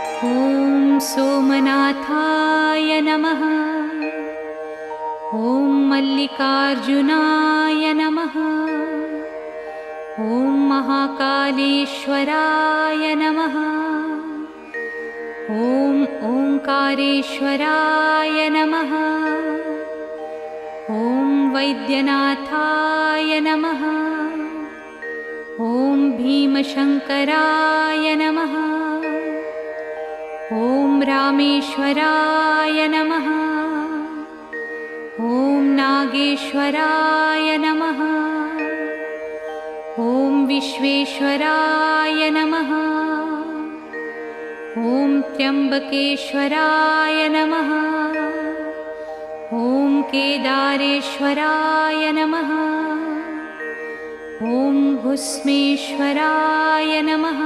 ॐ सोमनाथाय नमः। ॐ मल्लिकार्जुनाय नमः। ॐ महाकालेश्वराय नमः। ॐ ओंकारेश्वराय नमः। ॐ वैद्यनाथाय नमः। ॐ भीमशङ्कराय नमः। ॐ रामेश्वराय नमः। ॐ नागेश्वराय नमः। ॐ विश्वेश्वराय नमः। ॐ त्र्यम्बकेश्वराय नमः। ॐ केदारेश्वराय नमः। ॐ भुस्मेश्वराय नमः।